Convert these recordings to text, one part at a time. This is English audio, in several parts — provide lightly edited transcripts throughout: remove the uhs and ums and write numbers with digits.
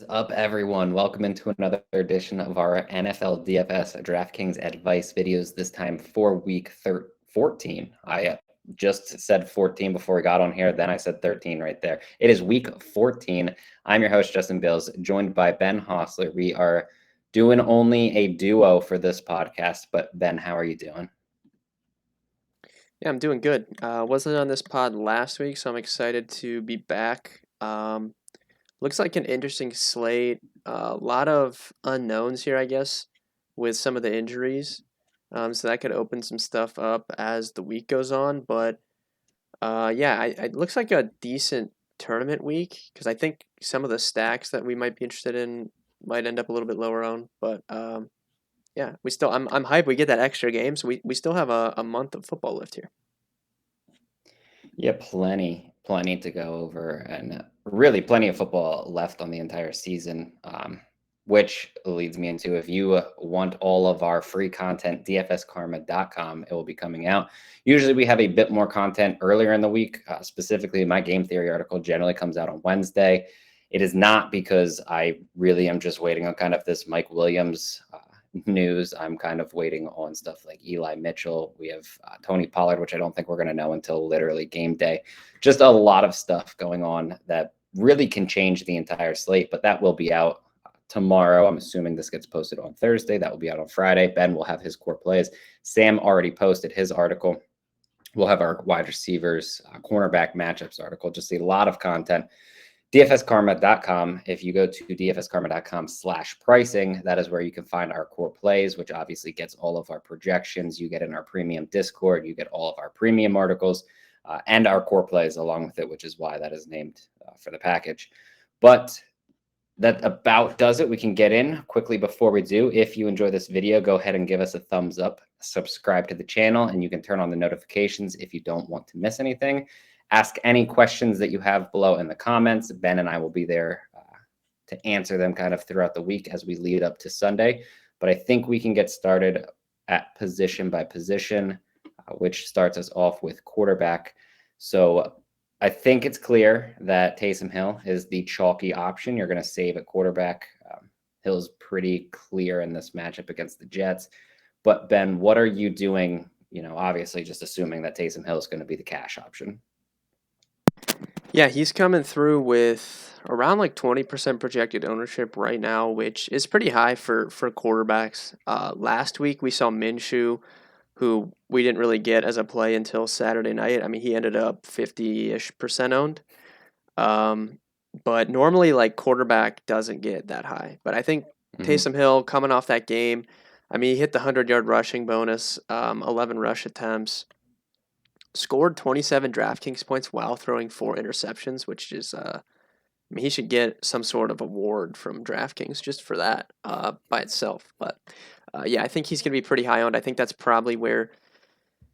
Up, everyone? Welcome into another edition of our NFL DFS DraftKings Advice videos, this time for week 14. I just said 14 before we got on here, then I said 13 right there. It is week 14. I'm your host, Justin Bales, joined by Ben Hostler. We are doing only a duo for this podcast, but Ben, how are you doing? Yeah, I'm doing good. Wasn't on this pod last week, so I'm excited to be back. Looks like an interesting slate. A lot of unknowns here, I guess, with some of the injuries. So that could open some stuff up as the week goes on. But yeah, it looks like a decent tournament week because I think some of the stacks that we might be interested in might end up a little bit lower on. But yeah, I'm hyped. We get that extra game, so we still have a month of football left here. Yeah, plenty to go over, and really plenty of football left on the entire season. Which leads me into, if you want all of our free content, dfskarma.com, it will be coming out. Usually we have a bit more content earlier in the week. Specifically, my game theory article generally comes out on Wednesday. It is not because I really am just waiting on kind of this Mike Williams news. I'm kind of waiting on stuff like Eli Mitchell. We have Tony Pollard, which I don't think we're going to know until literally game day. Just a lot of stuff going on that really can change the entire slate, but that will be out tomorrow. I'm assuming this gets posted on Thursday. That will be out on Friday. Ben will have his core plays. Sam already posted his article. We'll have our wide receivers, cornerback matchups article. Just a lot of content. DFSkarma.com. If you go to dfskarma.com/pricing, that is where you can find our core plays, which obviously gets all of our projections. You get in our premium Discord, you get all of our premium articles and our core plays along with it, which is why that is named for the package. But that about does it. We can get in quickly before we do. If you enjoy this video, go ahead and give us a thumbs up, subscribe to the channel, and you can turn on the notifications if you don't want to miss anything. Ask any questions that you have below in the comments. Ben and I will be there to answer them kind of throughout the week as we lead up to Sunday. But I think we can get started at position by position, which starts us off with quarterback. So I think it's clear that Taysom Hill is the chalky option. You're going to save at quarterback. Hill's pretty clear in this matchup against the Jets. But Ben, what are you doing? Obviously just assuming that Taysom Hill is going to be the cash option. Yeah, he's coming through with around like 20% projected ownership right now, which is pretty high for quarterbacks. Last week we saw Minshew, who we didn't really get as a play until Saturday night. I mean, he ended up 50-ish% owned. Um, but normally, like, quarterback doesn't get that high. But I think Mm-hmm. Taysom Hill coming off that game, I mean, he hit the 100-yard rushing bonus, 11 rush attempts, scored 27 DraftKings points while throwing 4 interceptions, which is, I mean, he should get some sort of award from DraftKings just for that by itself. But yeah, I think he's going to be pretty high owned. I think that's probably where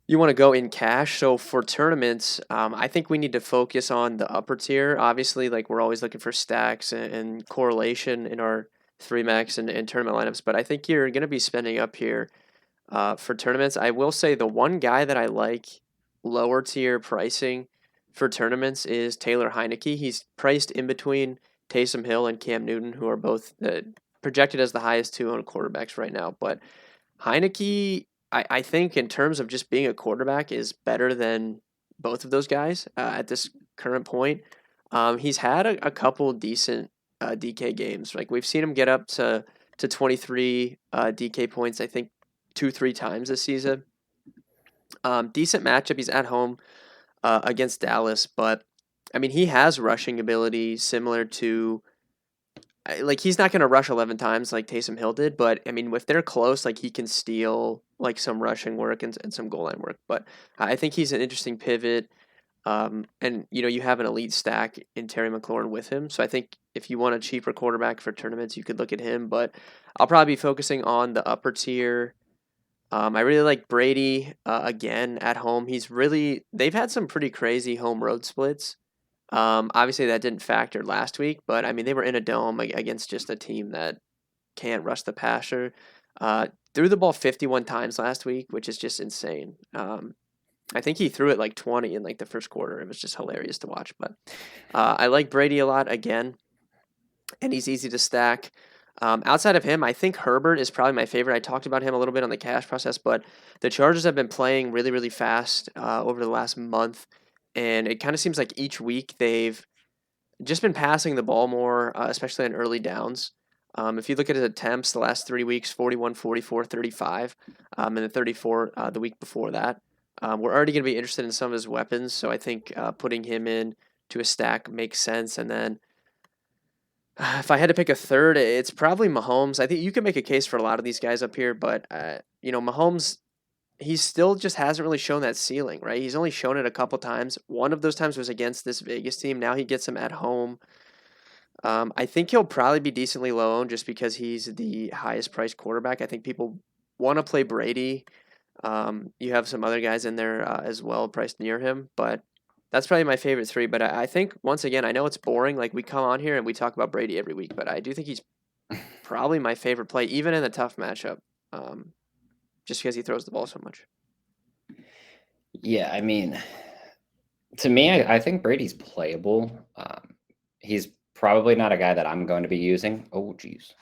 you want to go in cash. So for tournaments, I think we need to focus on the upper tier. Obviously, like we're always looking for stacks and correlation in our three max and tournament lineups. But I think you're going to be spending up here for tournaments. I will say the one guy that I like lower tier pricing for tournaments is Taylor Heineke. He's priced in between Taysom Hill and Cam Newton, who are both projected as the highest two owned quarterbacks right now. But Heineke, I think in terms of just being a quarterback, is better than both of those guys at this current point. He's had a couple decent DK games. Like we've seen him get up to 23 DK points, I think 2-3 times this season. Decent matchup. He's at home against Dallas, but I mean he has rushing ability similar to like he's not going to rush 11 times like Taysom Hill did, but I mean if they're close, like he can steal like some rushing work and some goal line work. But I think he's an interesting pivot. And you have an elite stack in Terry McLaurin with him, so I think if you want a cheaper quarterback for tournaments, you could look at him. But I'll probably be focusing on the upper tier. I really like Brady again at home. They've had some pretty crazy home road splits. Obviously that didn't factor last week, but I mean they were in a dome against just a team that can't rush the passer. Threw the ball 51 times last week, which is just insane. I think he threw it like 20 in like the first quarter. It was just hilarious to watch. But I like Brady a lot again. and he's easy to stack. Outside of him, I think Herbert is probably my favorite. I talked about him a little bit on the cash process, but the Chargers have been playing really, really fast over the last month, and it kind of seems like each week they've just been passing the ball more, especially on early downs. If you look at his attempts the last 3 weeks, 41, 44, 35, and then 34 the week before that. We're already going to be interested in some of his weapons, so I think putting him in to a stack makes sense. And then if I had to pick a third, it's probably Mahomes. I think you can make a case for a lot of these guys up here, but Mahomes, he still just hasn't really shown that ceiling, right? He's only shown it a couple times. One of those times was against this Vegas team. Now he gets them at home. I think he'll probably be decently low owned just because he's the highest priced quarterback. I think people want to play Brady. You have some other guys in there as well priced near him, but that's probably my favorite three. But I think, once again, I know it's boring. Like, we come on here and we talk about Brady every week, but I do think he's probably my favorite play, even in a tough matchup, just because he throws the ball so much. Yeah, I mean, to me, I think Brady's playable. He's probably not a guy that I'm going to be using. Oh, geez.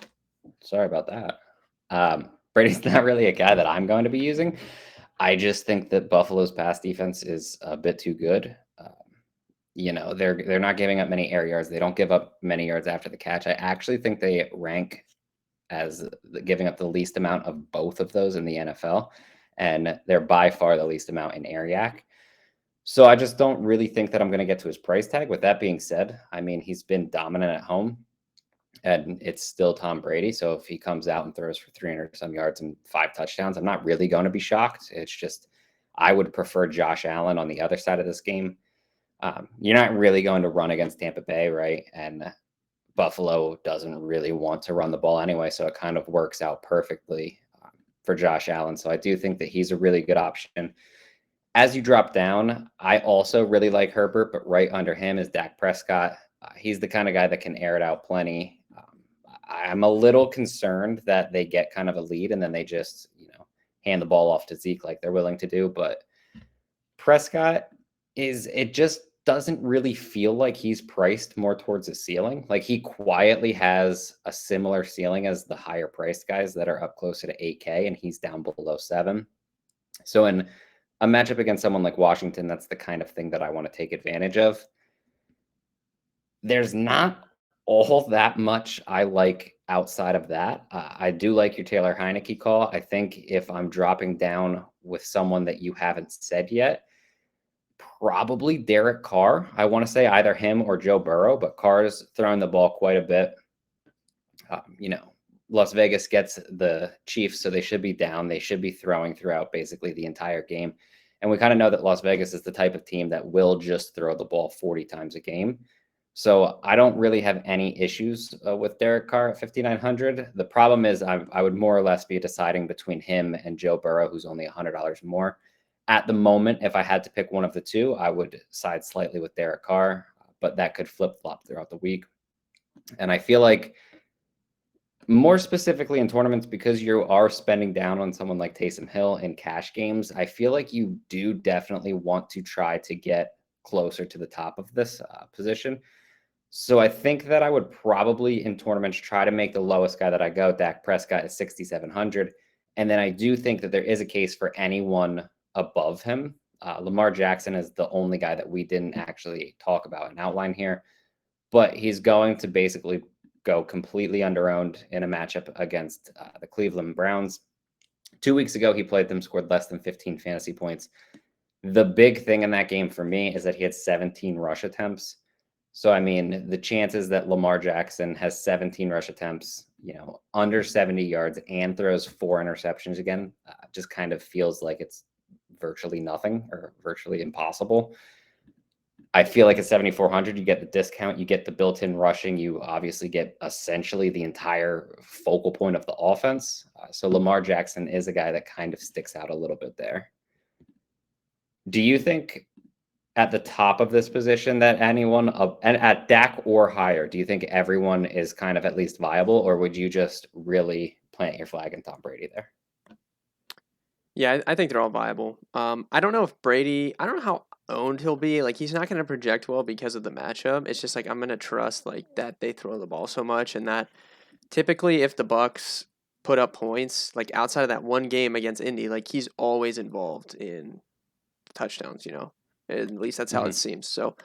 Sorry about that. Brady's not really a guy that I'm going to be using. I just think that Buffalo's pass defense is a bit too good. They're not giving up many air yards. They don't give up many yards after the catch. I actually think they rank as giving up the least amount of both of those in the NFL, and they're by far the least amount in air yak. So I just don't really think that I'm going to get to his price tag. With that being said, I mean, he's been dominant at home, and it's still Tom Brady. So if he comes out and throws for 300 some yards and 5 touchdowns, I'm not really going to be shocked. It's just I would prefer Josh Allen on the other side of this game. You're not really going to run against Tampa Bay, right? And Buffalo doesn't really want to run the ball anyway, so it kind of works out perfectly for Josh Allen. So I do think that he's a really good option. As you drop down, I also really like Herbert, but right under him is Dak Prescott. He's the kind of guy that can air it out plenty. I'm a little concerned that they get kind of a lead and then they just, hand the ball off to Zeke like they're willing to do. But Prescott it just doesn't really feel like he's priced more towards a ceiling. Like, he quietly has a similar ceiling as the higher priced guys that are up closer to 8K, and he's down below 7. So in a matchup against someone like Washington, that's the kind of thing that I want to take advantage of. There's not all that much I like outside of that. I do like your Taylor Heineke call. I think if I'm dropping down with someone that you haven't said yet, probably Derek Carr. I want to say either him or Joe Burrow, but Carr's throwing the ball quite a bit. Las Vegas gets the Chiefs, so they should be down. They should be throwing throughout basically the entire game. And we kind of know that Las Vegas is the type of team that will just throw the ball 40 times a game. So I don't really have any issues with Derek Carr at 5,900. The problem is I would more or less be deciding between him and Joe Burrow, who's only $100 more. At the moment, if I had to pick one of the two, I would side slightly with Derek Carr, but that could flip-flop throughout the week. And I feel like more specifically in tournaments, because you are spending down on someone like Taysom Hill in cash games, I feel like you do definitely want to try to get closer to the top of this position. So I think that I would probably in tournaments try to make the lowest guy that I go, Dak Prescott, at 6,700. And then I do think that there is a case for anyone above him. Lamar Jackson is the only guy that we didn't actually talk about and outline here, but he's going to basically go completely underowned in a matchup against the Cleveland Browns. 2 weeks ago, he played them, scored less than 15 fantasy points. The big thing in that game for me is that he had 17 rush attempts. So, I mean, the chances that Lamar Jackson has 17 rush attempts, under 70 yards and throws 4 interceptions again, just kind of feels like it's virtually nothing or virtually impossible. I feel like at 7,400, you get the discount, you get the built-in rushing, you obviously get essentially the entire focal point of the offense. So Lamar Jackson is a guy that kind of sticks out a little bit there. Do you think at the top of this position that anyone and at Dak or higher, do you think everyone is kind of at least viable, or would you just really plant your flag in Tom Brady there? Yeah, I think they're all viable. I don't know if Brady. I don't know how. owned he'll be. Like, he's not going to project well because of the matchup. It's just like I'm going to trust like that they throw the ball so much, and that typically if the Bucks put up points, like outside of that one game against Indy, like he's always involved in touchdowns. At least that's how it Mhm. seems. So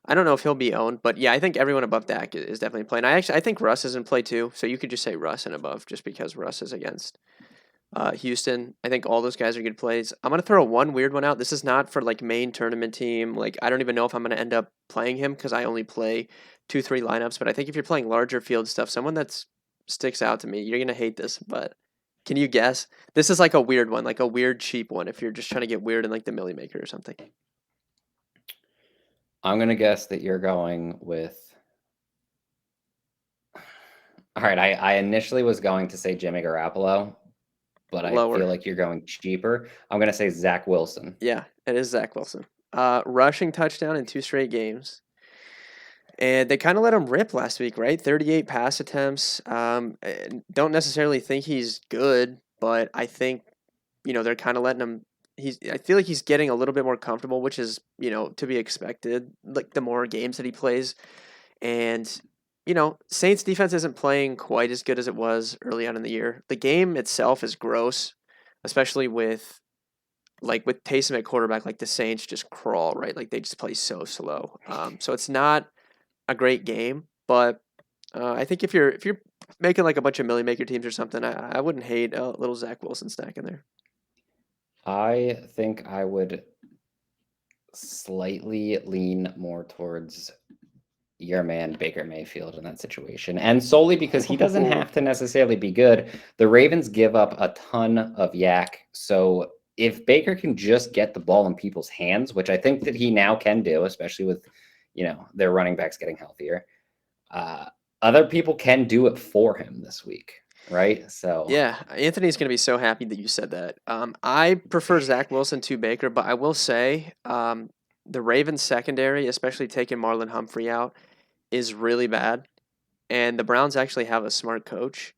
I don't know if he'll be owned, but yeah, I think everyone above Dak is definitely playing. I think Russ is in play too. So you could just say Russ and above, just because Russ is against Houston. I think all those guys are good plays. I'm gonna throw one weird one out. This is not for like main tournament team. Like I don't even know if I'm gonna end up playing him because I only play 2-3 lineups. But I think if you're playing larger field stuff, someone that's sticks out to me, you're gonna hate this, but can you guess? This is like a weird one, like a weird cheap one. If you're just trying to get weird in like the Millie Maker or something. I'm gonna guess that you're going with. All right, I initially was going to say Jimmy Garoppolo, but I feel Lower. like you're going cheaper. I'm gonna say Zach Wilson. Yeah, it is Zach Wilson. Rushing touchdown in 2 straight games. And they kind of let him rip last week, right? 38 pass attempts. Don't necessarily think he's good, but I think, they're kind of letting him. I feel like he's getting a little bit more comfortable, which is, to be expected, like the more games that he plays. And, Saints defense isn't playing quite as good as it was early on in the year. The game itself is gross, especially with Taysom at quarterback. Like the Saints just crawl, right? Like they just play so slow. So it's not a great game, but I think if you're making like a bunch of Millie Maker teams or something, I wouldn't hate a little Zach Wilson stack in there. I think I would slightly lean more towards your man Baker Mayfield in that situation. And solely because he doesn't Oh, have to necessarily be good. The Ravens give up a ton of yak. So if Baker can just get the ball in people's hands, which I think that he now can do, especially with, their running backs getting healthier, uh, other people can do it for him this week. Right. So yeah, Anthony's gonna be so happy that you said that. I prefer Zach Wilson to Baker, but I will say, the Ravens secondary, especially taking Marlon Humphrey out, is really bad. And the Browns actually have a smart coach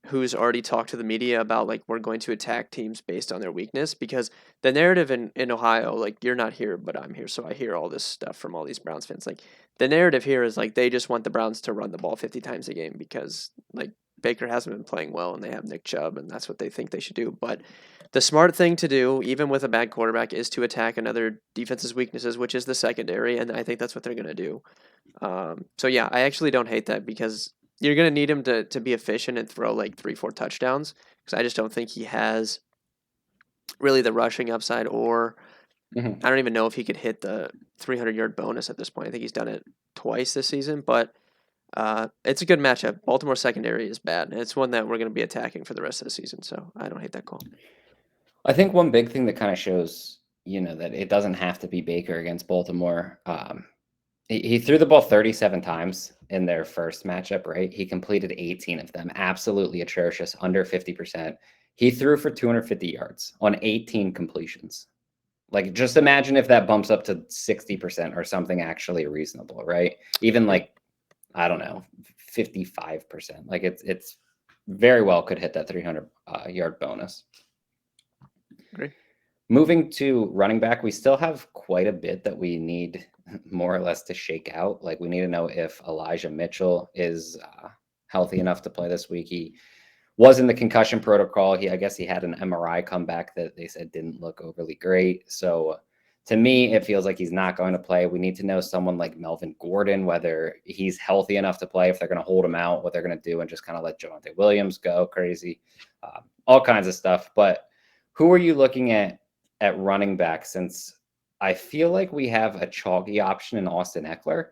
who's already talked to the media about like we're going to attack teams based on their weakness, because the narrative in Ohio, like you're not here, but I'm here. So I hear all this stuff from all these Browns fans. Like the narrative here is like they just want the Browns to run the ball 50 times a game because like Baker hasn't been playing well and they have Nick Chubb and that's what they think they should do. But the smart thing to do, even with a bad quarterback, is to attack another defense's weaknesses, which is the secondary. And I think that's what they're going to do. So yeah, I actually don't hate that because you're gonna need him to be efficient and throw like 3-4 touchdowns, because I just don't think he has really the rushing upside, or mhm. I don't even know if he could hit the 300-yard bonus at this point. I think he's done it twice this season, but it's a good matchup. Baltimore secondary is bad, and it's one that we're going to be attacking for the rest of the season, so I don't hate that call. I think one big thing that kind of shows, that it doesn't have to be Baker against Baltimore. He threw the ball 37 times in their first matchup, right? He completed 18 of them. Absolutely atrocious, under 50%. He threw for 250 yards on 18 completions. Like, just imagine if that bumps up to 60% or something actually reasonable, right? Even Yeah, like, I don't know, 55%. Like, it's very well could hit that 300 yard bonus. agree. Moving to running back, we still have quite a bit that we need more or less to shake out. Like we need to know if Elijah Mitchell is healthy enough to play this week. He was in the concussion protocol. I guess he had an MRI comeback that they said didn't look overly great. So to me, it feels like he's not going to play. We need to know someone like Melvin Gordon, whether he's healthy enough to play, if they're going to hold him out, what they're going to do, and just kind of let Javonte Williams go crazy, all kinds of stuff. But who are you looking at running back, since I feel like we have a chalky option in Austin Eckler.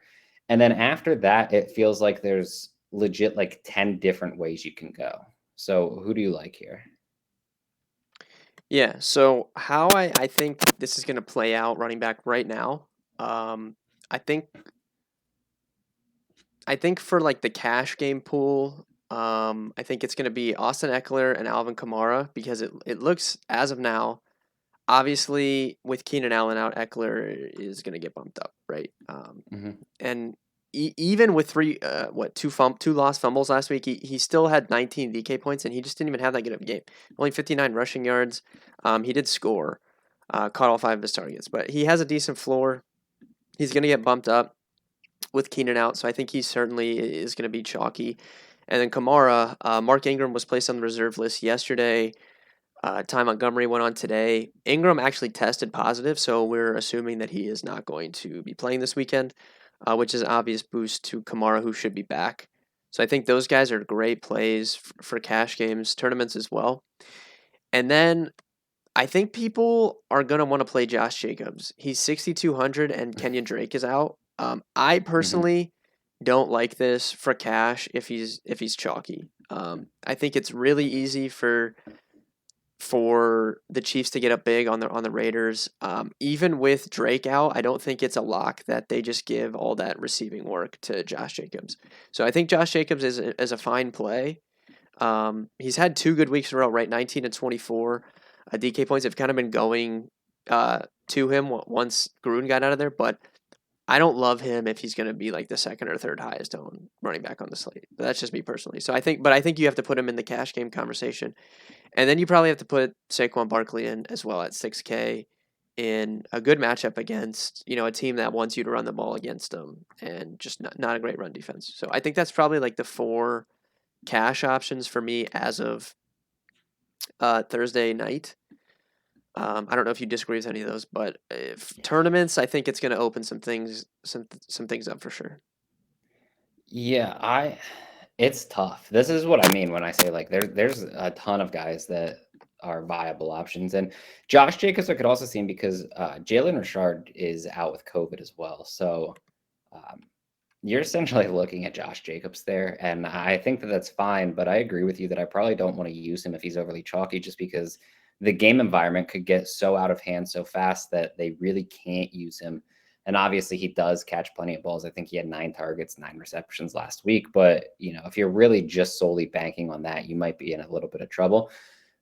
And then after that, it feels like there's legit like 10 different ways you can go. So who do you like here? Yeah, so how I think this is going to play out running back right now, um, I think I think for like the cash game pool, I think it's going to be Austin Eckler and Alvin Kamara, because it looks as of now, obviously with Keenan Allen out, Eckler is going to get bumped up, right? Mhm. And even with two lost fumbles last week, he still had 19 DK points, and he just didn't even have that good of a game. Only 59 rushing yards. He did score. Caught all 5 of his targets, but he has a decent floor. He's going to get bumped up with Keenan out, so I think he certainly is going to be chalky. And then Kamara, Mark Ingram was placed on the reserve list yesterday. Ty Montgomery went on today. Ingram actually tested positive, so we're assuming that he is not going to be playing this weekend, which is an obvious boost to Kamara, who should be back. So I think those guys are great plays for cash games, tournaments as well. And then I think people are going to want to play Josh Jacobs. He's 6,200 and Kenyon Drake is out. I Hmm. personally don't like this for cash if he's chalky. I think it's really easy for the Chiefs to get up big on the Raiders. Even with Drake out, I don't think it's a lock that they just give all that receiving work to Josh Jacobs. So I think Josh Jacobs is a fine play. He's had 2 good weeks in a row, right? 19 and 24. DK points have kind of been going to him once Gruden got out of there, but I don't love him if he's going to be like the second or third highest owned running back on the slate. But that's just me personally. So I think you have to put him in the cash game conversation, and then you probably have to put Saquon Barkley in as well at 6K in a good matchup against a team that wants you to run the ball against them and just not a great run defense. So I think that's probably like the 4 cash options for me as of Thursday night. I don't know if you disagree with any of those, but if tournaments, I think it's going to open some things up for sure. Yeah, it's tough. This is what I mean when I say like there's a ton of guys that are viable options, and Josh Jacobs I could also see him because Jalen Richard is out with COVID as well. So um, you're essentially looking at Josh Jacobs there, and I think that that's fine. But I agree with you that I probably don't want to use him if he's overly chalky, just because the game environment could get so out of hand so fast that they really can't use him. And obviously, he does catch plenty of balls. I think he had 9 targets, 9 receptions last week. But if you're really just solely banking on that, you might be in a little bit of trouble.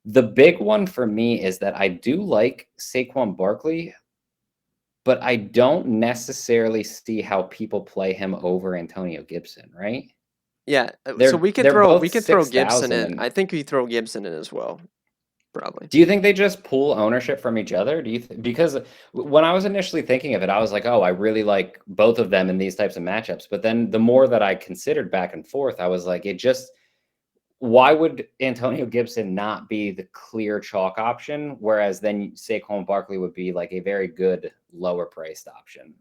The big one for me is that I do like Saquon Barkley, but I don't necessarily see how people play him over Antonio Gibson, right? Yeah, so They're they're we both can throw Gibson 6,000, in. and I think we throw Gibson in as well, probably. do you think they just pool ownership from each other? Do you because when I was initially thinking of it, I was like, oh, I really like both of them in these types of matchups. But then the more that I considered back and forth, I was like, why would Antonio Gibson not be the clear chalk option? Whereas then Saquon Barkley would be like a very good lower priced option.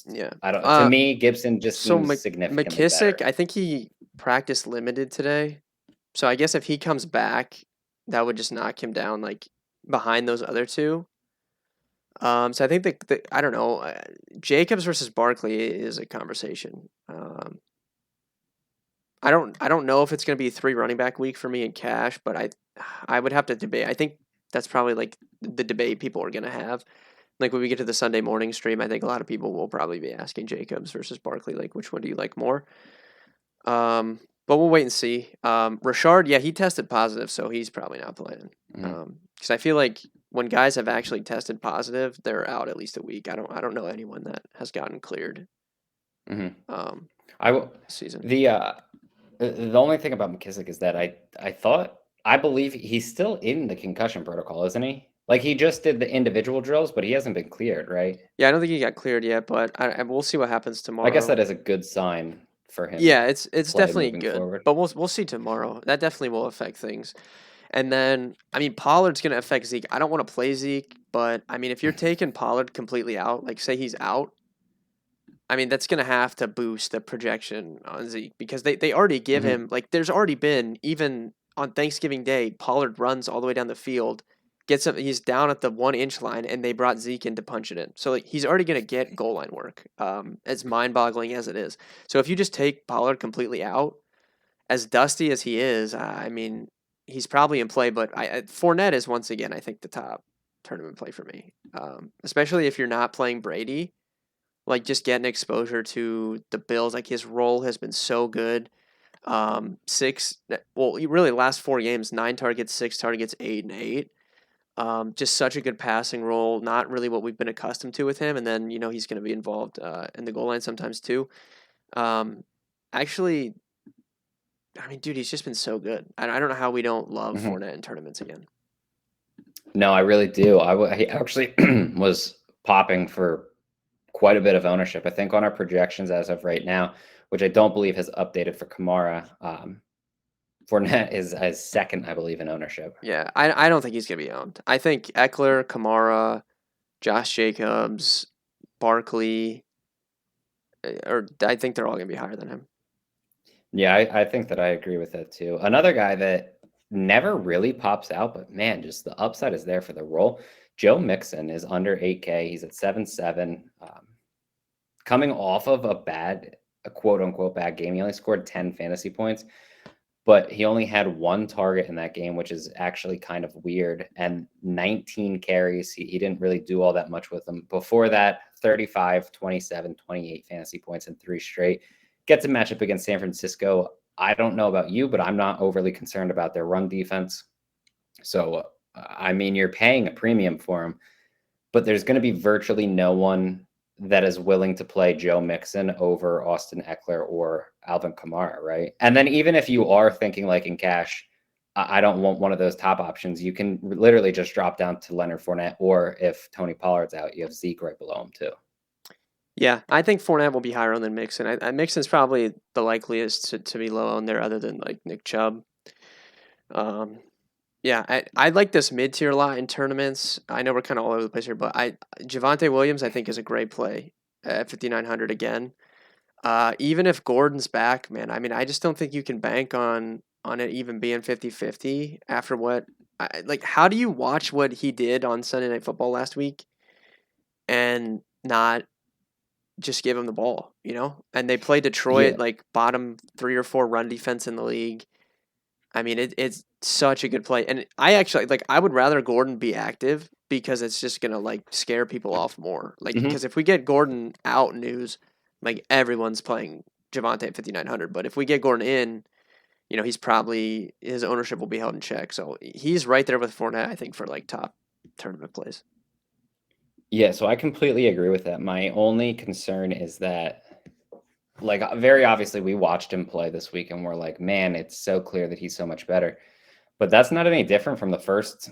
Yeah. I don't, to me, Gibson just So seems significantly McKissick, better. I think he practiced limited today. So I guess if he comes back, that would just knock him down like behind those other two. So I think I don't know, Jacobs versus Barkley is a conversation. I don't know if it's going to be a 3 running back week for me in cash, but I would have to debate. I think that's probably like the debate people are going to have. Like when we get to the Sunday morning stream, I think a lot of people will probably be asking Jacobs versus Barkley, like which one do you like more? But we'll wait and see. Rashard, yeah, he tested positive, so he's probably not playing. Mhm. Because I feel like when guys have actually tested positive, they're out at least a week. I don't know anyone that has gotten cleared Mhm. um I will. this season. The only thing about McKissick is that I believe he's still in the concussion protocol, isn't he? Like he just did the individual drills, but he hasn't been cleared, right? Yeah, I don't think he got cleared yet, but we'll see what happens I guess tomorrow. that is a good sign for him Yeah, to it's play definitely moving good, forward. but we'll see tomorrow. That definitely will affect things. And then, I mean, Pollard's going to affect Zeke. I don't want to play Zeke, but I mean, if you're taking Pollard completely out, like say he's out, I mean, that's going to have to boost the projection on Zeke because they already give Mhm. him, like, there's already been, even on Thanksgiving Day, Pollard runs all the way down the field, gets him, he's down at the 1 inch line, and they brought Zeke in to punch it in. So, like, he's already going to get goal line work, as mind boggling as it is. So, if you just take Pollard completely out, as dusty as he is, I mean, he's probably in play, but Fournette is once again, I think, the top tournament play for me, especially if you're not playing Brady, like just getting exposure to the Bills. Like his role has been so good. He really last 4 games, 9 targets, 6 targets, 8 and 8. Just such a good passing role. Not really what we've been accustomed to with him. And then he's going to be involved in the goal line sometimes too. Um, actually, I mean, dude, he's just been so good. I don't know how we don't love Mhm. Fournette in tournaments again. No, I really do. I actually was popping for quite a bit of ownership. I think on our projections as of right now, which I don't believe has updated for Kamara, Fournette is second, I believe, in ownership. Yeah, I don't think he's going to be owned. I think Eckler, Kamara, Josh Jacobs, Barkley, or I think they're all going to be higher than him. Yeah, I think that I agree with that too. Another guy that never really pops out, but man, just the upside is there for the role. Joe Mixon is under 8K. He's at 7.7. Coming off of a quote unquote bad game. He only scored 10 fantasy points, but he only had one target in that game, which is actually kind of weird. And 19 carries. He didn't really do all that much with them. Before that, 35, 27, 28 fantasy points in 3 straight. Gets a matchup against San Francisco. I don't know about you, but I'm not overly concerned about their run defense. So, I mean, you're paying a premium for him, but there's going to be virtually no one that is willing to play Joe Mixon over Austin Eckler or Alvin Kamara, right? And then even if you are thinking like in cash, I don't want one of those top options, you can literally just drop down to Leonard Fournette, or if Tony Pollard's out, you have Zeke right below him too. Yeah, I think Fournette will be higher owned than Mixon. Mixon's probably the likeliest to be low owned there, other than like Nick Chubb. Yeah, I like this mid tier a lot in tournaments. I know we're kind of all over the place here, but Javonte Williams I think is a great play at 5,900 again. Even if Gordon's back, man, I mean, I just don't think you can bank on it even being 50-50 after what. Like, how do you watch what he did on Sunday Night Football last week and not just give him the ball, you know? And they play Detroit, Yeah. like bottom 3 or 4 run defense in the league. I mean, it's such a good play. And I actually, like, I would rather Gordon be active because it's just going to, like, scare people off more. Like, Mm-hmm. because if we get Gordon out news, like, everyone's playing Javonte at 5,900. But if we get Gordon in, you know, his ownership will be held in check. So he's right there with Fournette, I think, for, like, top tournament plays. Yeah, so I completely agree with that. My only concern is that, like, very obviously, we watched him play this week and we're like, man, it's so clear that he's so much better. But that's not any different from the first,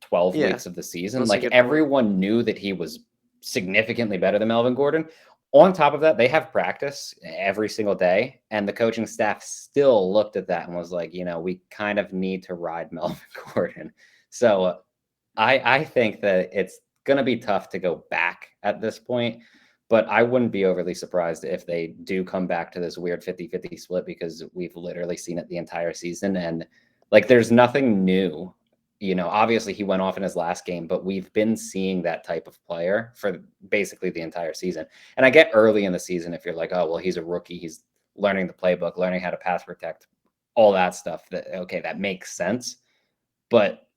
12 Yeah, weeks of the season. that's a Like, good point. everyone knew that he was significantly better than Melvin Gordon. On top of that, they have practice every single day, and the coaching staff still looked at that and was like, we kind of need to ride Melvin Gordon. So I think that it's going to be tough to go back at this point, but I wouldn't be overly surprised if they do come back to this weird 50-50 split, because we've literally seen it the entire season. And like, there's nothing new. Obviously he went off in his last game, but we've been seeing that type of player for basically the entire season. And I get early in the season, if you're like, oh, well, he's a rookie, he's learning the playbook, learning how to pass protect, all that stuff, that makes sense. But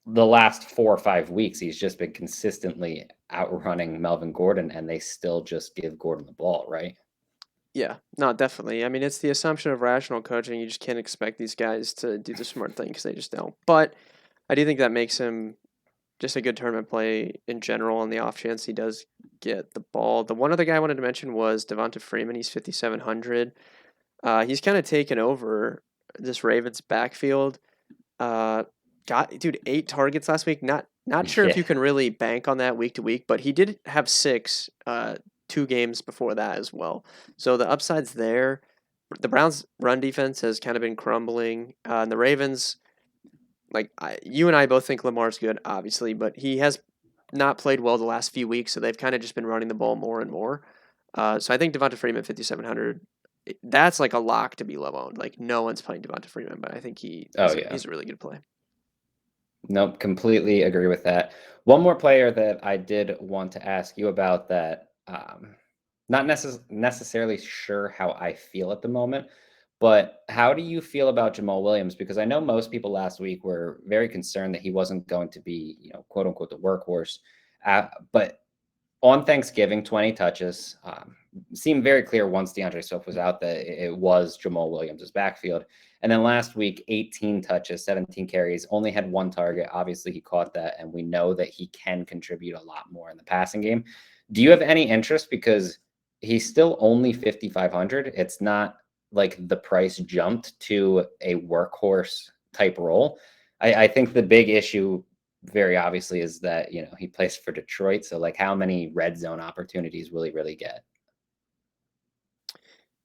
the last 4 or 5 weeks, he's just been consistently outrunning Melvin Gordon, and they still just give Gordon the ball, right? Yeah, no, definitely. I mean, it's the assumption of rational coaching. You just can't expect these guys to do the smart thing because they just don't. But I do think that makes him just a good tournament play in general on the off chance he does get the ball. The one other guy I wanted to mention was Devonta Freeman. He's 5,700. He's kind of taken over this Ravens backfield. Dude, 8 targets last week. Not sure if Yeah. you can really bank on that week to week, but he did have 6 2 games before that as well. So the upside's there. The Browns' run defense has kind of been crumbling. And the Ravens, like you and I both think Lamar's good, obviously, but he has not played well the last few weeks, so they've kind of just been running the ball more and more. So I think Devonta Freeman 5,700. That's like a lock to be low owned. Like no one's playing Devonta Freeman, but I think he's a really good play. Nope, completely agree with that. One more player that I did want to ask you about that, not necessarily sure how I feel at the moment, but how do you feel about Jamal Williams? Because I know most people last week were very concerned that he wasn't going to be, quote unquote, the workhorse. But on Thanksgiving, 20 touches. Seemed very clear once DeAndre Swift was out that it was Jamal Williams' backfield. And then last week, 18 touches, 17 carries, only had one target. Obviously, he caught that, and we know that he can contribute a lot more in the passing game. Do you have any interest? Because he's still only 5,500. It's not like the price jumped to a workhorse type role. I think the big issue very obviously is that, he plays for Detroit. So like how many red zone opportunities will he really get?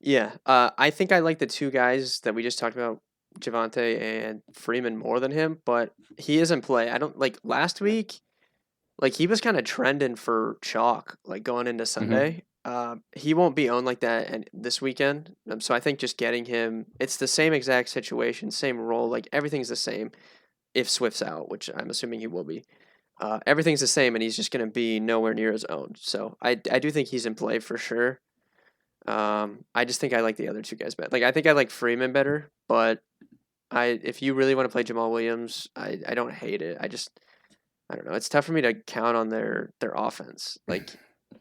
Yeah, I think I like the two guys that we just talked about, Javante and Freeman, more than him, but he is in play. I don't like last week. Like he was kind of trending for chalk, like going into Hmm. Sunday. He won't be owned like that and this weekend. So I think just getting him, it's the same exact situation, same role, like everything's the same. If Swift's out, which I'm assuming he will be, everything's the same, and he's just going to be nowhere near his own. So I do think he's in play for sure. I just think I like the other two guys better. Like I think I like Freeman better, but if you really want to play Jamal Williams, I don't hate it. I don't know. It's tough for me to count on their offense. Like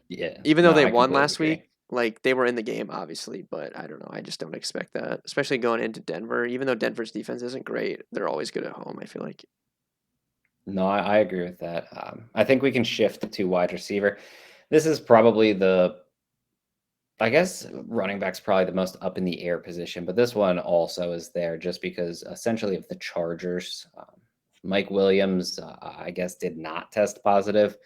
Yeah, even though no, they I won completely last agree. week, like they were in the game obviously, but I don't know. I just don't expect that, especially going into Denver. Even though Denver's defense isn't great, they're always good at home. I feel like. No, I agree with that. I think we can shift to wide receiver. This is probably I guess running back's probably the most up in the air position, but this one also is there just because essentially of the Chargers. Mike Williams, I guess, did not test positive,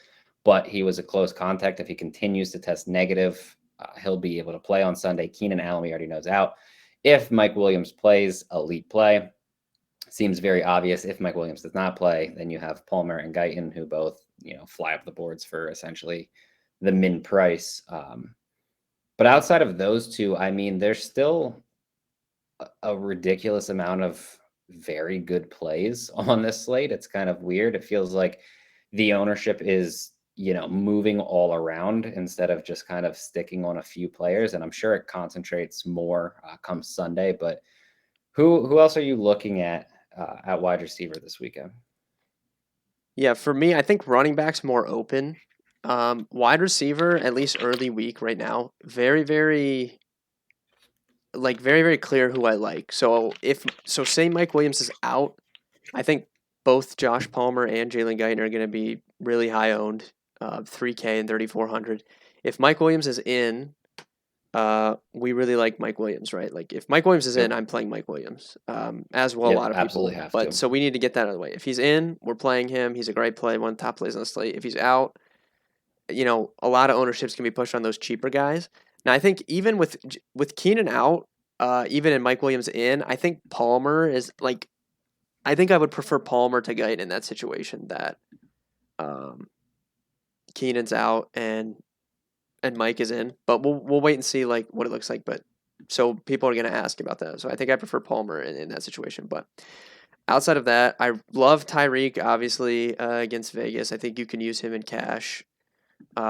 but he was a close contact. If he continues to test negative, he'll be able to play on Sunday. Keenan Allen, we already knows out. If Mike Williams plays, elite play. Seems very obvious. If Mike Williams does not play, then you have Palmer and Guyton, who both, fly up the boards for essentially the min price. But outside of those two, I mean, there's still a ridiculous amount of very good plays on this slate. It's kind of weird. It feels like the ownership is, moving all around instead of just kind of sticking on a few players. And I'm sure it concentrates more come Sunday. But who else are you looking at wide receiver this weekend? Yeah, for me, I think running back's more open. Wide receiver, at least early week right now, very, very clear who I like. So say Mike Williams is out, I think both Josh Palmer and Jalen Guyton are going to be really high owned, 3K and 3,400. If Mike Williams is in, we really like Mike Williams, right? Like if Mike Williams is in, Yep. I'm playing Mike Williams, as well a Yep. lot of Absolutely people. have But to. so we need to get that out of the way. If he's in, we're playing him. He's a great play, one of the top plays on the slate. If he's out, a lot of ownerships can be pushed on those cheaper guys. Now I think even with Keenan out, even in Mike Williams in, I think Palmer is like I think I would prefer Palmer to Guyton in that situation that um, Keenan's out and Mike is in. But we'll wait and see like what it looks like. But so people are gonna ask about that. So I think I prefer Palmer in that situation. But outside of that, I love Tyreek obviously against Vegas. I think you can use him in cash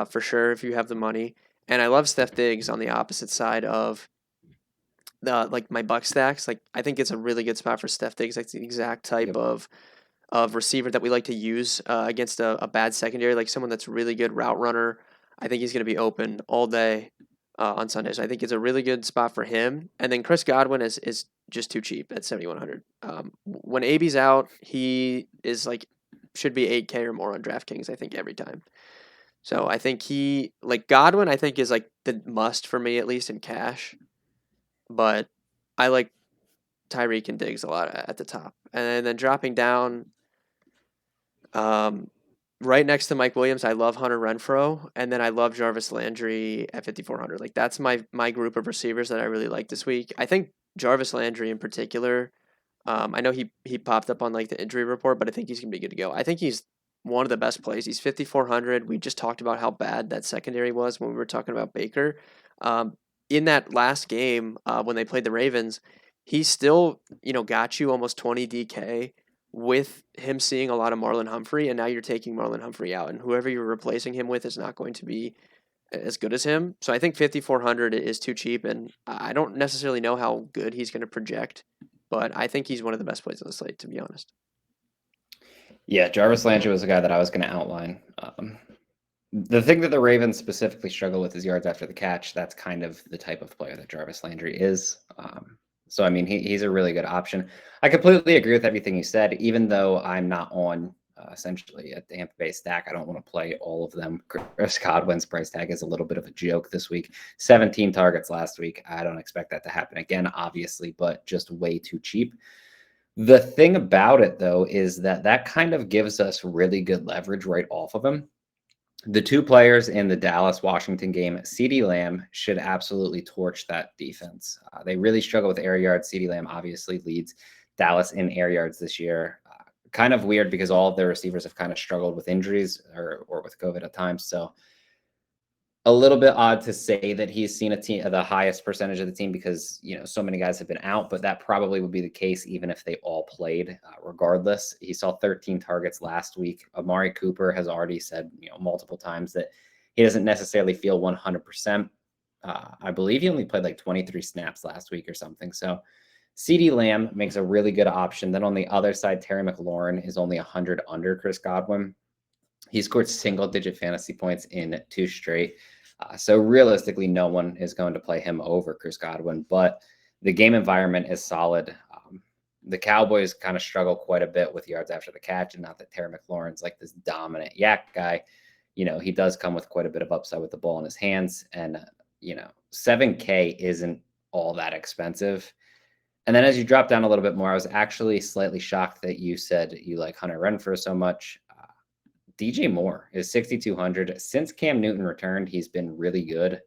for sure if you have the money. And I love Steph Diggs on the opposite side of the like my buck stacks. Like I think it's a really good spot for Steph Diggs. That's the exact type Yep. of receiver that we like to use against a bad secondary, like someone that's really good route runner. I think he's going to be open all day on Sunday. So I think it's a really good spot for him. And then Chris Godwin is just too cheap at 7,100. When AB's out, he is like should be 8K or more on DraftKings. I think every time. So I think he like Godwin. I think is like the must for me at least in cash. But I like Tyreek and Diggs a lot at the top, and then dropping down. Um, right next to Mike Williams, I love Hunter Renfrow, and then I love Jarvis Landry at 5,400. Like that's my group of receivers that I really like this week. I think Jarvis Landry in particular. I know he popped up on like the injury report, but I think he's gonna be good to go. I think he's one of the best plays. He's 5,400. We just talked about how bad that secondary was when we were talking about Baker. Um, in that last game when they played the Ravens, he still got you almost 20 DK with him seeing a lot of Marlon Humphrey, and now you're taking Marlon Humphrey out, and whoever you're replacing him with is not going to be as good as him. So I think 5,400 is too cheap, and I don't necessarily know how good he's going to project, but I think he's one of the best plays on the slate, to be honest. Yeah, Jarvis Landry was a guy that I was going to outline. The thing that the Ravens specifically struggle with is yards after the catch. That's kind of the type of player that Jarvis Landry is. So, I mean, he's a really good option. I completely agree with everything you said, even though I'm not on essentially a Tampa Bay stack. I don't want to play all of them. Chris Godwin's price tag is a little bit of a joke this week. 17 targets last week. I don't expect that to happen again, obviously, but just way too cheap. The thing about it, though, is that kind of gives us really good leverage right off of him. The two players in the Dallas-Washington game, CeeDee Lamb should absolutely torch that defense. They really struggle with air yards. CeeDee Lamb obviously leads Dallas in air yards this year. Kind of weird because all of their receivers have kind of struggled with injuries or with COVID at times. So a little bit odd to say that he's seen a team the highest percentage of the team because so many guys have been out, but that probably would be the case even if they all played. Regardless, he saw 13 targets last week. Amari Cooper has already said multiple times that he doesn't necessarily feel 100%. I believe he only played like 23 snaps last week or something. So CeeDee Lamb makes a really good option. Then on the other side, Terry McLaurin is only 100 under Chris Godwin. He scored single-digit fantasy points in 2 straight. So realistically, no one is going to play him over Chris Godwin, but the game environment is solid. The Cowboys kind of struggle quite a bit with yards after the catch, and not that Terry McLaurin's like this dominant yak guy. He does come with quite a bit of upside with the ball in his hands, and 7K isn't all that expensive. And then as you drop down a little bit more, I was actually slightly shocked that you said you like Hunter Renfrow so much. DJ Moore is 6,200. Since Cam Newton returned, he's been really good.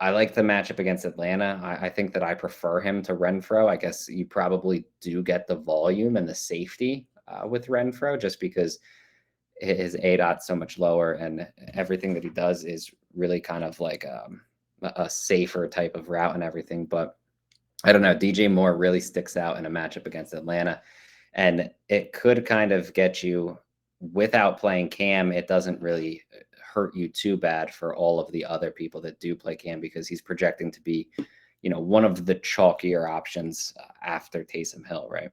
I like the matchup against Atlanta. I think that I prefer him to Renfrow. I guess you probably do get the volume and the safety with Renfrow just because his ADOT's so much lower and everything that he does is really kind of like a safer type of route and everything. But I don't know. DJ Moore really sticks out in a matchup against Atlanta, and it could kind of get you without playing Cam. It doesn't really hurt you too bad for all of the other people that do play Cam because he's projecting to be, one of the chalkier options after Taysom Hill, right?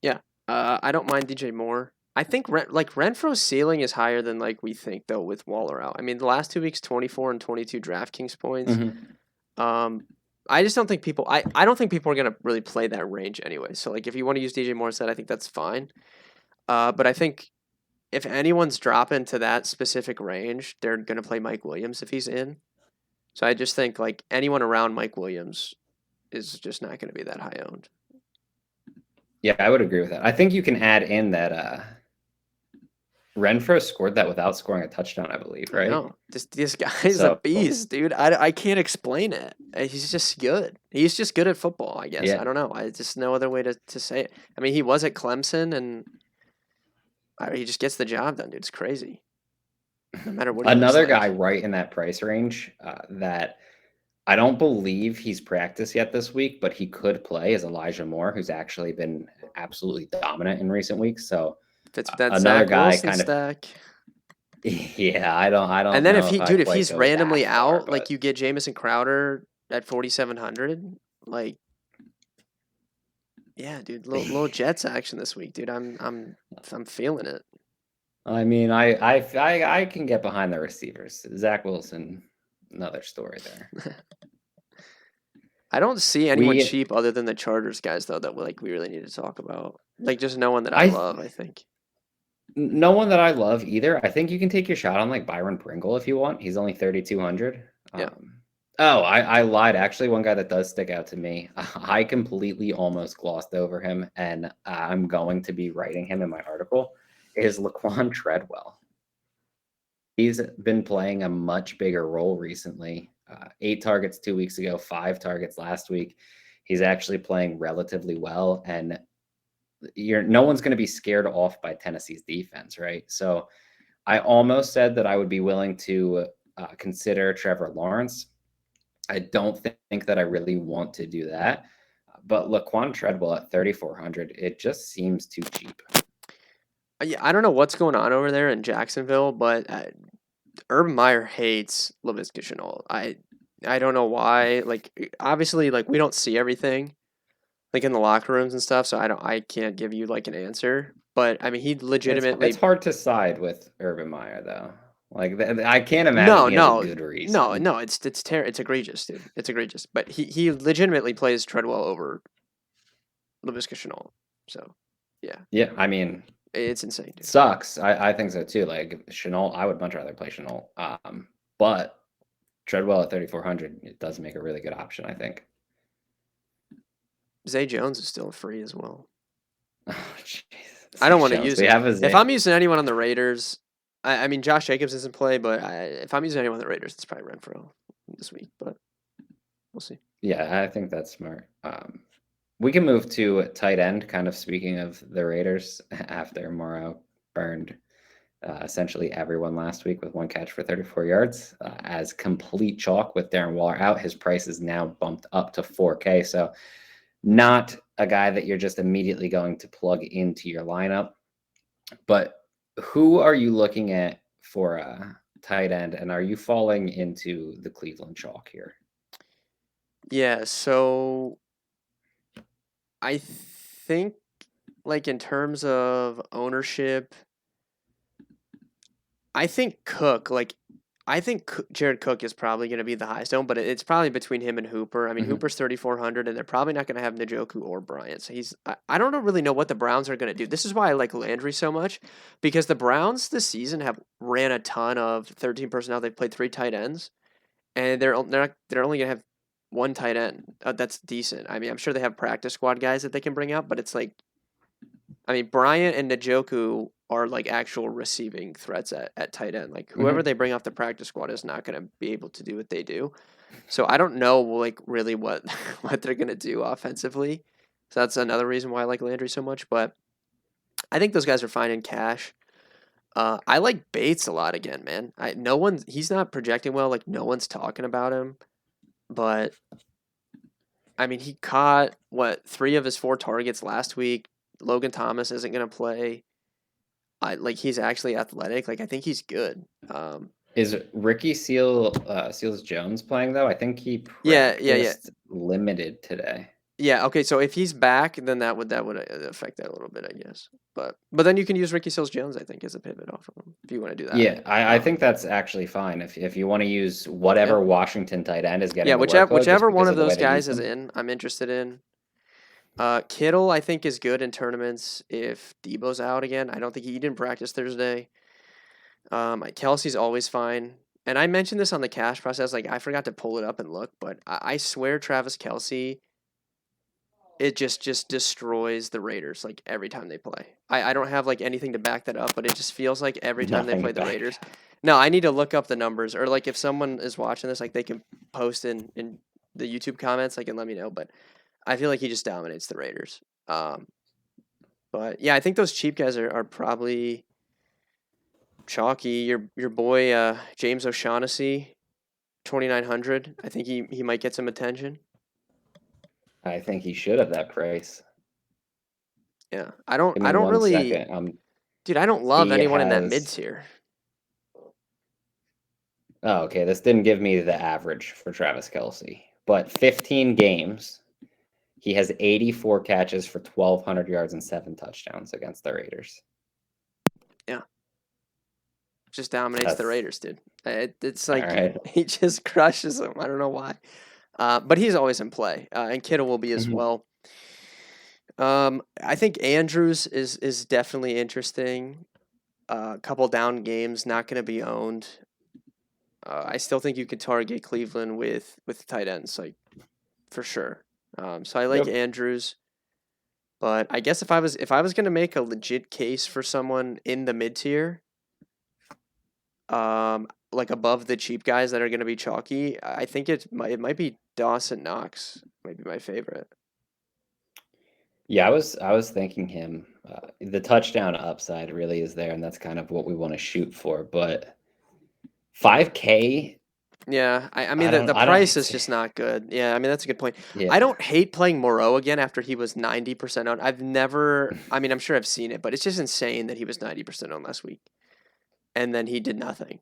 Yeah, I don't mind DJ Moore. I think Renfro's ceiling is higher than like we think though with Waller out. I mean, the last 2 weeks, 24 and 22 DraftKings points. I just don't think people. I don't think people are gonna really play that range anyway. So like, if you want to use DJ Moore instead, I think that's fine. But I think if anyone's dropping to that specific range, they're gonna play Mike Williams if he's in. So I just think like anyone around Mike Williams is just not gonna be that high owned. Yeah, I would agree with that. I think you can add in that Renfrow scored that without scoring a touchdown, I believe, right? No, this guy's a beast, dude. I can't explain it. He's just good. He's just good at football, I guess. Yeah. I don't know. I just no other way to say it. I mean, he was at Clemson, and he just gets the job done, dude. It's crazy. No matter what. Another guy right in that price range that I don't believe he's practiced yet this week, but he could play is Elijah Moore, who's actually been absolutely dominant in recent weeks. So it's that another Zach guy Wilson kind of stack. Yeah, I don't. And then know if he's randomly out, but like you get Jamison Crowder at 4,700, like yeah, dude, little Jets action this week, dude. I'm feeling it. I mean, I can get behind the receivers. Zach Wilson, another story there. I don't see anyone cheap other than the Chargers guys though that we really need to talk about. Like just no one that I love, I think. No one that I love either. I think you can take your shot on like Byron Pringle if you want. He's only 3,200. Yeah. Oh, I lied. Actually, one guy that does stick out to me, I completely almost glossed over him, and I'm going to be writing him in my article, is Laquan Treadwell. He's been playing a much bigger role recently. 8 targets 2 weeks ago, 5 targets last week. He's actually playing relatively well, and no one's going to be scared off by Tennessee's defense, right? So I almost said that I would be willing to consider Trevor Lawrence. I don't think that I really want to do that. But Laquan Treadwell at 3,400, it just seems too cheap. Yeah, I don't know what's going on over there in Jacksonville, but Urban Meyer hates Laviska Shenault. I don't know why. Like obviously, like we don't see everything, like in the locker rooms and stuff. So I can't give you like an answer. But I mean, he legitimately. It's hard to side with Urban Meyer though. Like I can't imagine he has a good reason. No, it's egregious, dude. It's egregious. But he legitimately plays Treadwell over Laviska Shenault. So yeah. Yeah, I mean, it's insane, dude. It sucks. I think so too. Like Shenault, I would much rather play Shenault. But Treadwell at 3,400, it does make a really good option, I think. Zay Jones is still free as well. Oh, jeez. I don't Zay want to Jones. use We him. have a If Zay. I'm using anyone on the Raiders, I mean Josh Jacobs isn't play, but if I'm using anyone on the Raiders, it's probably Renfro this week. But we'll see. Yeah, I think that's smart. We can move to tight end, kind of speaking of the Raiders, after Morrow burned essentially everyone last week with one catch for 34 yards. As complete chalk with Darren Waller out, his price is now bumped up to 4K. So not a guy that you're just immediately going to plug into your lineup. But who are you looking at for a tight end, and are you falling into the Cleveland chalk here? Yeah, so I think like in terms of ownership, I think Jared Cook is probably going to be the highest owned, but it's probably between him and Hooper. I mean, Mm-hmm. Hooper's 3,400, and they're probably not going to have Njoku or Bryant. So I don't really know what the Browns are going to do. This is why I like Landry so much, because the Browns this season have ran a ton of 13 personnel. They've played 3 tight ends, and they're only going to have one tight end. That's decent. I mean, I'm sure they have practice squad guys that they can bring out, but it's like, I mean, Bryant and Njoku are like actual receiving threats at tight end. Like whoever Mm-hmm. they bring off the practice squad is not going to be able to do what they do. So I don't know like really what what they're going to do offensively. So that's another reason why I like Landry so much. But I think those guys are fine in cash. I like Bates a lot again, man. He's not projecting well. Like no one's talking about him, but I mean he caught what 3 of his 4 targets last week. Logan Thomas isn't going to play. He's actually athletic. Like I think he's good. Is Ricky Seals Jones playing though? I think he Yeah. practiced limited today. Yeah, okay, so if he's back, then that would affect that a little bit, I guess. But then you can use Ricky Seals Jones, I think, as a pivot off of him if you want to do that. Yeah, I think that's actually fine if you want to use Yeah, whatever Washington tight end is yeah. getting the workload just Whichever one because of of the way those they use guys is them. in, I'm interested in. Kittle, I think, is good in tournaments if Debo's out again. I don't think he didn't practice Thursday. Kelsey's always fine. And I mentioned this on the cash process. Like I forgot to pull it up and look, but I swear Travis Kelsey it just destroys the Raiders like every time they play. I don't have like anything to back that up, but it just feels like every time they Nothing to play the back. Raiders. No, I need to look up the numbers or like if someone is watching this, like they can post in the YouTube comments, like and let me know. But I feel like he just dominates the Raiders. Um, but yeah, I think those cheap guys are probably chalky. Your boy James O'Shaughnessy, 2,900. I think he might get some attention. I think he should have that price. Yeah, Give I me don't one really, second. dude. I don't love He anyone in that mid has. tier. Oh, okay. This didn't give me the average for Travis Kelsey, but 15 games. He has 84 catches for 1,200 yards and 7 touchdowns against the Raiders. Yeah, just dominates the That's Raiders, dude. It's all like right. he just crushes them. I don't know why, but he's always in play, and Kittle will be as Mhm. well. I think Andrews is definitely interesting. A couple down games, not going to be owned. I still think you could target Cleveland with tight ends, like for sure. So I like Yep. Andrews, but I guess if I was going to make a legit case for someone in the mid tier, like above the cheap guys that are going to be chalky, I think it might be Dawson Knox, might be my favorite. Yeah, I was thinking him. The touchdown upside really is there, and that's kind of what we want to shoot for. But 5K, Yeah, I mean I the don't the I don't price is hate. just not good. Yeah, I mean that's a good point. I Yeah. don't hate playing Moreau again after he was 90% owned. I've never, I mean I'm sure I've seen it, but it's just insane that he was 90% owned last week and then he did nothing.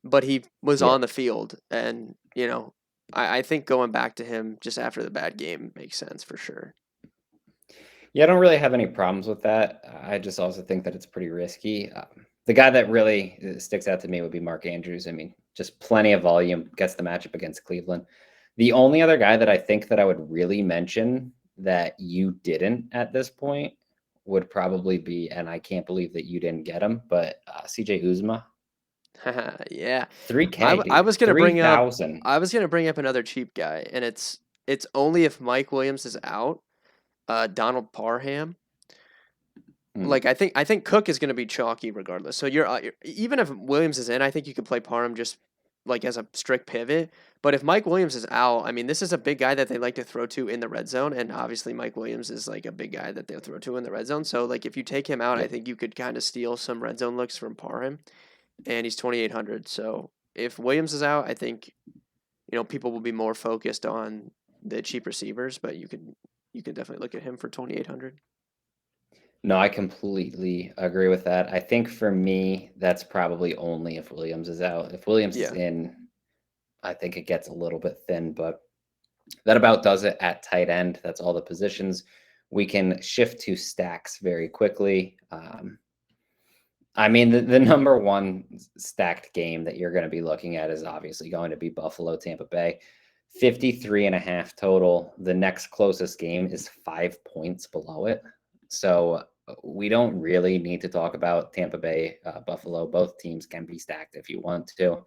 But he was Yeah. on the field, and I think going back to him just after the bad game makes sense for sure. Yeah, I don't really have any problems with that. I just also think that it's pretty risky. The guy that really sticks out to me would be Mark Andrews. I mean, just plenty of volume, gets the matchup against Cleveland. The only other guy that I think that I would really mention that you didn't at this point would probably be, and I can't believe that you didn't get him, but CJ Uzma, Yeah. I, 3K, I dude, was gonna bring up 3,000. I was gonna bring up another cheap guy, and it's only if Mike Williams is out. Donald Parham. Hmm. Like I think Cook is going to be chalky regardless. So even if Williams is in, I think you could play Parham just like as a strict pivot. But if Mike Williams is out, I mean, this is a big guy that they like to throw to in the red zone, and obviously Mike Williams is like a big guy that they'll throw to in the red zone. So like if you take him out, I Yep. think you could kind of steal some red zone looks from Parham, and he's 2,800. So if Williams is out, I think people will be more focused on the cheap receivers, but you could definitely look at him for 2,800. No, I completely agree with that. I think for me, that's probably only if Williams is out. If Williams is Yeah. in, I think it gets a little bit thin, but that about does it at tight end. That's all the positions. We can shift to stacks very quickly. I mean, the number one stacked game that you're going to be looking at is obviously going to be Buffalo, Tampa Bay. 53.5 total. The next closest game is 5 points below it. So we don't really need to talk about Tampa Bay, Buffalo. Both teams can be stacked if you want to.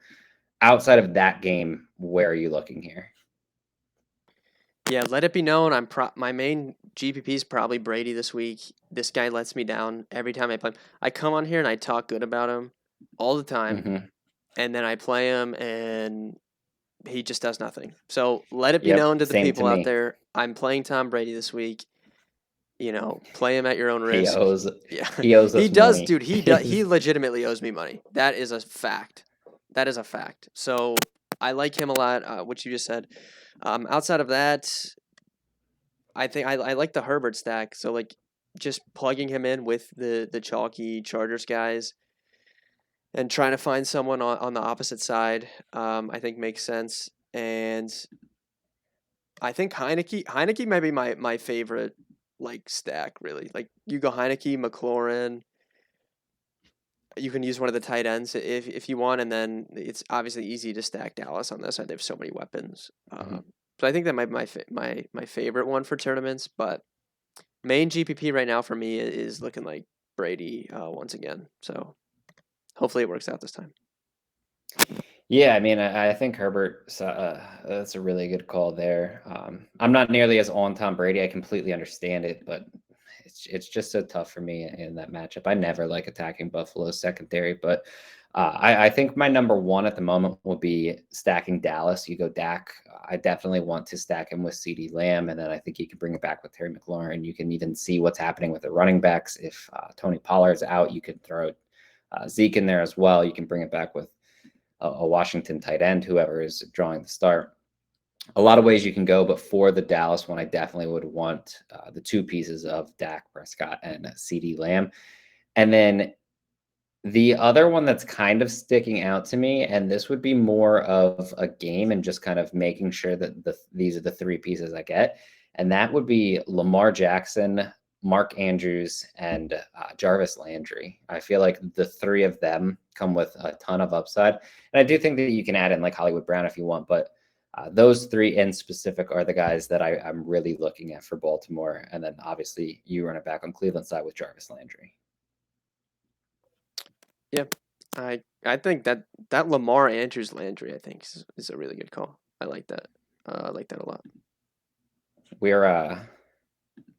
Outside of that game, where are you looking here? Yeah, let it be known. My main GPP is probably Brady this week. This guy lets me down every time I play him. I come on here and I talk good about him all the time, Mm-hmm. and then I play him and he just does nothing. So let it be Yep, known to the same to people out me. there. I'm playing Tom Brady this week. Play him at your own He risk. owes Yeah, he owes he us does, money. dude. He legitimately owes me money. That is a fact. That is a fact. So I like him a lot. What you just said. Outside of that, I think I like the Herbert stack. So like just plugging him in with the chalky Chargers guys and trying to find someone on the opposite side, I think makes sense. And I think Heineke might be my favorite like stack really. Like you go Heineke, McLaurin. You can use one of the tight ends if you want, and then it's obviously easy to stack Dallas on this side. They have so many weapons. Mhm. So I think that might be my favorite one for tournaments. But main GPP right now for me is looking like Brady once again. So hopefully it works out this time. Yeah, I mean, I think Herbert, that's a really good call there. I'm not nearly as on Tom Brady. I completely understand it, but it's just so tough for me in that matchup. I never like attacking Buffalo's secondary, but I think my number one at the moment will be stacking Dallas. You go Dak. I definitely want to stack him with CD Lamb, and then I think you can bring it back with Terry McLaurin. You can even see what's happening with the running backs. If Tony Pollard's out, you can throw Zeke in there as well. You can bring it back with a Washington tight end, whoever is drawing the start. A lot of ways you can go, but for the Dallas one, I definitely would want the two pieces of Dak Prescott and CD Lamb. And then the other one that's kind of sticking out to me, and this would be more of a game and just kind of making sure that these are the three pieces I get, and that would be Lamar Jackson, Mark Andrews, and Jarvis Landry. I feel like the three of them come with a ton of upside, and I do think that you can add in like Hollywood Brown if you want, but those three in specific are the guys that I'm really looking at for Baltimore, and then obviously you run it back on Cleveland side with Jarvis Landry. Yeah, I think that Lamar Andrews Landry I think is a really good call. I like that. I like that a lot. We're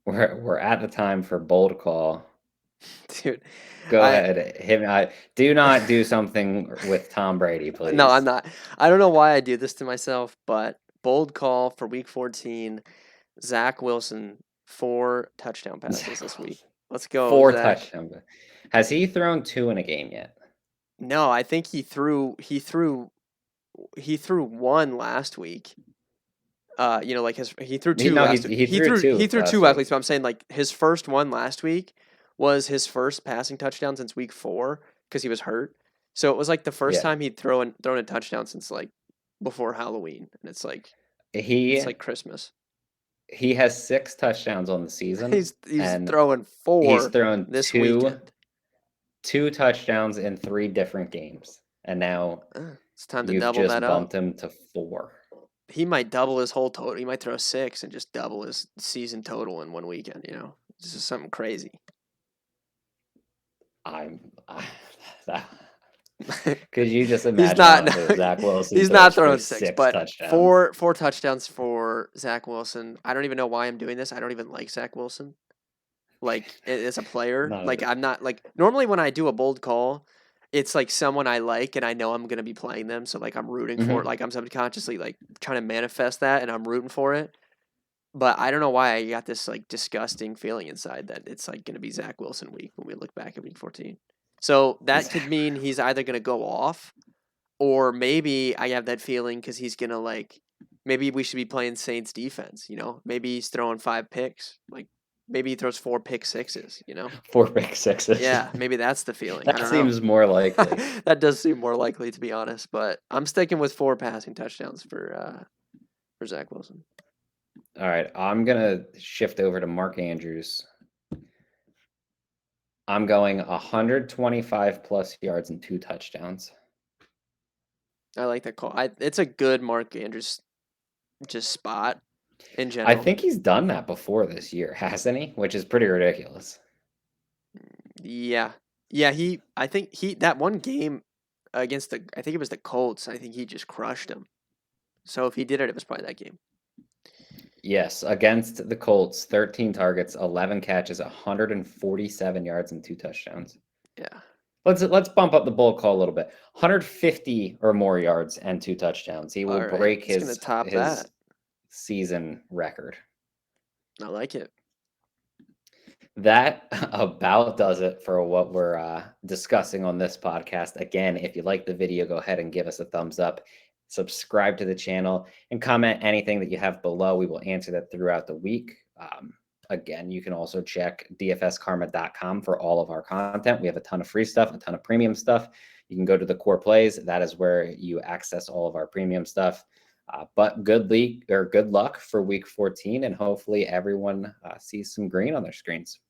we're at the time for bold call. Dude, Go I ahead, hit me. Do not do something with Tom Brady, no, I'm please. not. I don't know why I do this to myself, but bold call for week 14. Zach Wilson, 4 touchdown passes this week. Let's go, Four Zach. touchdowns. Has he thrown two in a game yet? No, I think he threw one last week. Like he threw two No, last week. he threw He two threw two last last week. week. So I'm saying like his first one last week was his first passing touchdown since week 4 because he was hurt. So it was like the first Yeah, time he'd thrown a touchdown since like before Halloween, and it's he like Christmas. he has 6 touchdowns on the season, He's and throwing he's 4 thrown this weekend. two touchdowns in 3 different games, and now It's time to you've double that just up. bumped him to 4. He might double his whole total. He might throw 6 and just double his season total in one weekend. This is something crazy. I'm. Could you just He's imagine not. how Zach Wilson He's not throws for throwing 6, six but touchdowns? four touchdowns for for Zach Wilson. I don't even know why I'm doing this. I don't even like Zach Wilson. Like as a player, like I'm not like normally when I do a bold call, it's like someone I like and I know I'm gonna be playing them. So like I'm rooting for it. Like I'm subconsciously like trying to manifest that and I'm rooting for it. But I don't know why I got this like disgusting feeling inside that it's like gonna be Zach Wilson week when we look back at week 14. So that could mean he's either gonna go off or maybe I have that feeling because he's gonna like maybe we should be playing Saints defense, you know? Maybe he's throwing 5 picks. Like maybe he throws 4 pick sixes, you know? 4 pick sixes. Yeah, maybe that's the feeling. I That don't seems know. more likely. That does seem more likely to be honest, but I'm sticking with 4 passing touchdowns for Zach Wilson. All right, I'm gonna shift over to Mark Andrews. I'm going 125 plus yards and 2 touchdowns. I like that call. It's a good Mark Andrews just spot in general. I think he's done that before this year, hasn't he? Which is pretty ridiculous. Yeah. Yeah, I think that one game against I think it was the Colts, I think he just crushed them. So if he did it was probably that game. Yes, against the Colts, 13 targets, 11 catches, 147 yards and 2 touchdowns. Yeah. Let's bump up the bold call a little bit. 150 or more yards and 2 touchdowns. He will break his season record. I like it. That about does it for what we're discussing on this podcast. Again, if you like the video, go ahead and give us a thumbs up, subscribe to the channel, and comment anything that you have below. We will answer that throughout the week. Again, you can also check dfskarma.com for all of our content. We have a ton of free stuff, a ton of premium stuff. You can go to the core plays. That is where you access all of our premium stuff. But good luck for week 14, and hopefully everyone sees some green on their screens.